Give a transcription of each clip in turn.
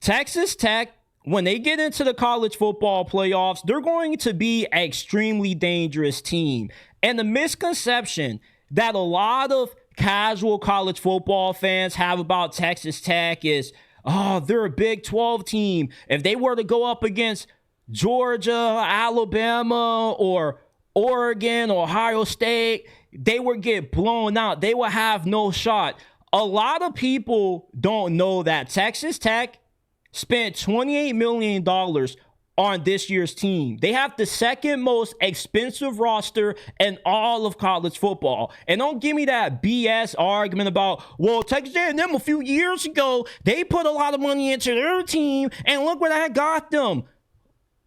Texas Tech, when they get into the college football playoffs, they're going to be an extremely dangerous team. And the misconception that a lot of casual college football fans have about Texas Tech is, oh, they're a Big 12 team. If they were to go up against Georgia, Alabama, or Oregon, Ohio State, they would get blown out. They would have no shot. A lot of people don't know that Texas Tech spent $28 million on this year's team. They have the second most expensive roster in all of college football. And don't give me that BS argument about, well, Texas A&M a few years ago, they put a lot of money into their team, and look where that got them.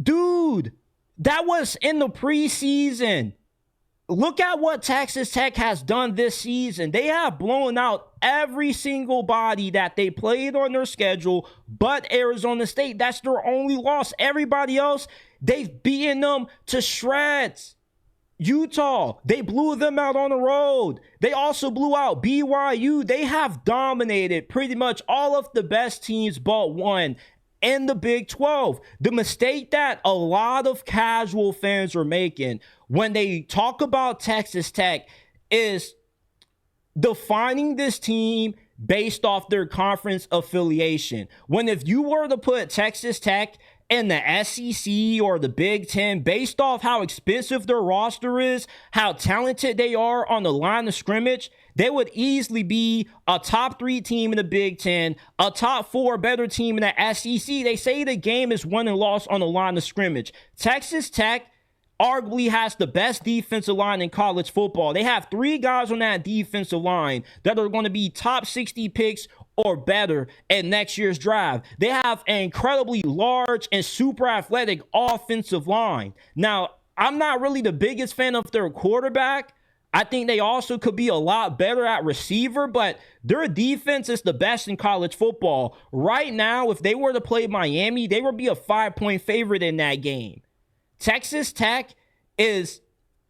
Dude, that was in the preseason. Look at what Texas Tech has done this season. They have blown out every single body that they played on their schedule, but Arizona State. That's their only loss. Everybody else, they've beaten them to shreds. Utah, they blew them out on the road. They also blew out BYU. They have dominated pretty much all of the best teams but one in the Big 12. The mistake that a lot of casual fans are making when they talk about Texas Tech is defining this team based off their conference affiliation. When if you were to put Texas Tech in the SEC or the Big 10 based off how expensive their roster is, how talented they are on the line of scrimmage, they would easily be a top 3 team in the Big 10, a top 4 better team in the SEC. They say the game is won and lost on the line of scrimmage. Texas Tech arguably has the best defensive line in college football. They have 3 guys on that defensive line that are going to be top 60 picks or better in next year's draft. They have an incredibly large and super athletic offensive line. Now, I'm not really the biggest fan of their quarterback. I think they also could be a lot better at receiver, but their defense is the best in college football. Right now, if they were to play Miami, they would be a 5-point favorite in that game. Texas Tech is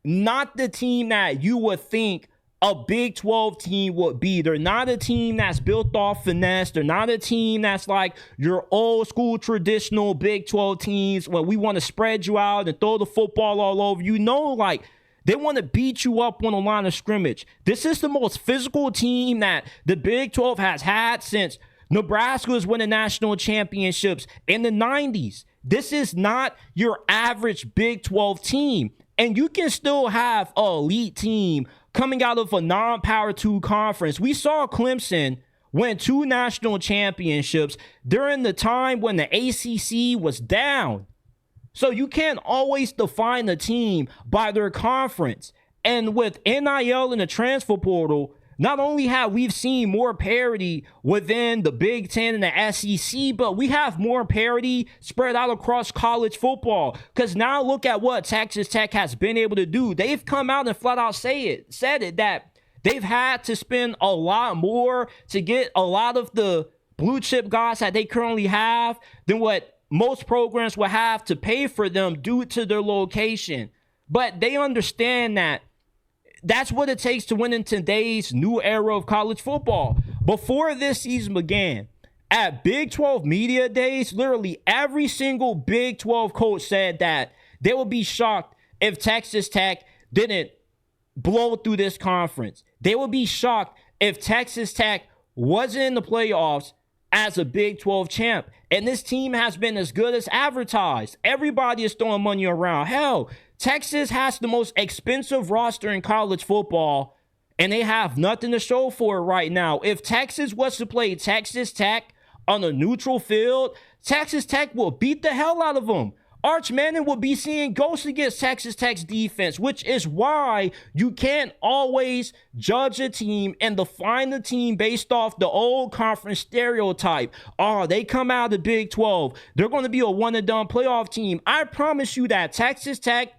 not the team that you would think a Big 12 team would be. They're not a team that's built off finesse. They're not a team that's like your old school traditional Big 12 teams where we want to spread you out and throw the football all over you. Like, they want to beat you up on the line of scrimmage. This is the most physical team that the Big 12 has had since Nebraska was winning national championships in the 90s. This is not your average Big 12 team. And you can still have an elite team coming out of a non-Power 2 conference. We saw Clemson win 2 national championships during the time when the ACC was down. So you can't always define a team by their conference. And with NIL and the transfer portal, not only have we seen more parity within the Big 10 and the SEC, but we have more parity spread out across college football. Because now look at what Texas Tech has been able to do. They've come out and flat out said it, that they've had to spend a lot more to get a lot of the blue chip guys that they currently have than what most programs will have to pay for them due to their location. But they understand that that's what it takes to win in today's new era of college football. Before this season began, at Big 12 Media Days, literally every single Big 12 coach said that they would be shocked if Texas Tech didn't blow through this conference. They would be shocked if Texas Tech wasn't in the playoffs as a Big 12 champ. And this team has been as good as advertised. Everybody is throwing money around. Hell, Texas has the most expensive roster in college football, and they have nothing to show for it right now. If Texas was to play Texas Tech on a neutral field, Texas Tech will beat the hell out of them. Arch Manning will be seeing ghosts against Texas Tech's defense, which is why you can't always judge a team and define the team based off the old conference stereotype. Oh, they come out of the Big 12. They're going to be a one-and-done playoff team. I promise you that Texas Tech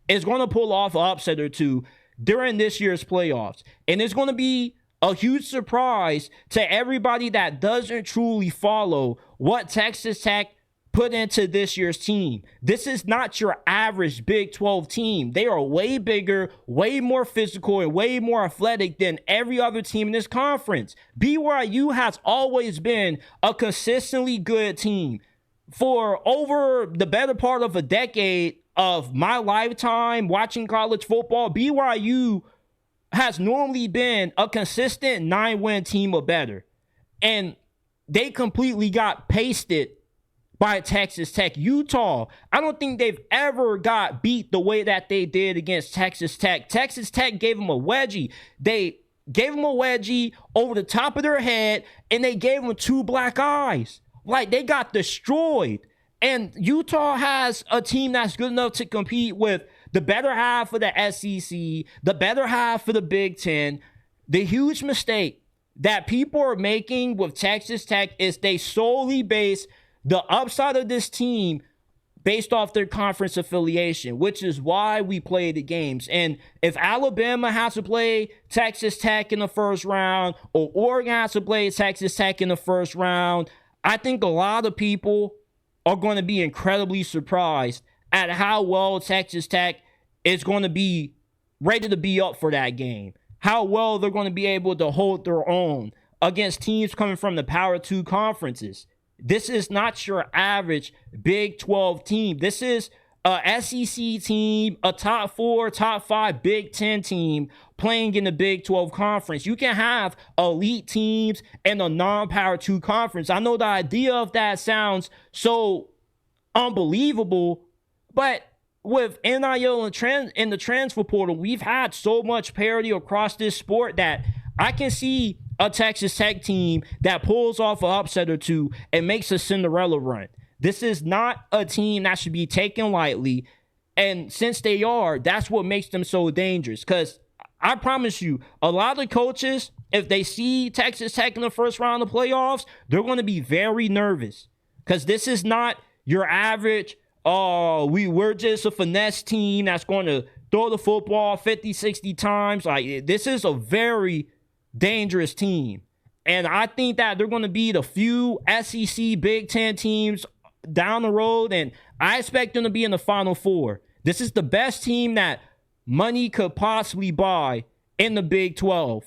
is going to pull off an upset or two during this year's playoffs. And it's going to be a huge surprise to everybody that doesn't truly follow what Texas Tech put into this year's team. This is not your average Big 12 team. They are way bigger, way more physical, and way more athletic than every other team in this conference. BYU has always been a consistently good team. For over the better part of a decade of my lifetime watching college football, BYU has normally been a consistent 9-win team or better. And they completely got pasted by Texas Tech. Utah, I don't think they've ever got beat the way that they did against Texas Tech. Texas Tech gave them a wedgie. They gave them a wedgie over the top of their head, and they gave them 2 black eyes. Like, they got destroyed. And Utah has a team that's good enough to compete with the better half of the SEC, the better half of the Big Ten. The huge mistake that people are making with Texas Tech is they solely base the upside of this team based off their conference affiliation, which is why we play the games. And if Alabama has to play Texas Tech in the first round, or Oregon has to play Texas Tech in the first round, I think a lot of people are going to be incredibly surprised at how well Texas Tech is going to be ready to be up for that game, how well they're going to be able to hold their own against teams coming from the Power 2 conferences. This is not your average Big 12 team. This is a SEC team, a top 4, top 5 Big 10 team playing in the Big 12 conference. You can have elite teams in a non-Power 2 conference. I know the idea of that sounds so unbelievable, but with NIL and the transfer portal, we've had so much parity across this sport that I can see a Texas Tech team that pulls off an upset or two and makes a Cinderella run. This is not a team that should be taken lightly. And since they are, that's what makes them so dangerous. Because I promise you, a lot of coaches, if they see Texas Tech in the first round of playoffs, they're going to be very nervous. Because this is not your average, we're just a finesse team that's going to throw the football 50, 60 times. Like, this is a very dangerous team. And I think that they're going to be the few SEC Big Ten teams down the road, and I expect them to be in the Final Four. This is the best team that money could possibly buy in the Big 12.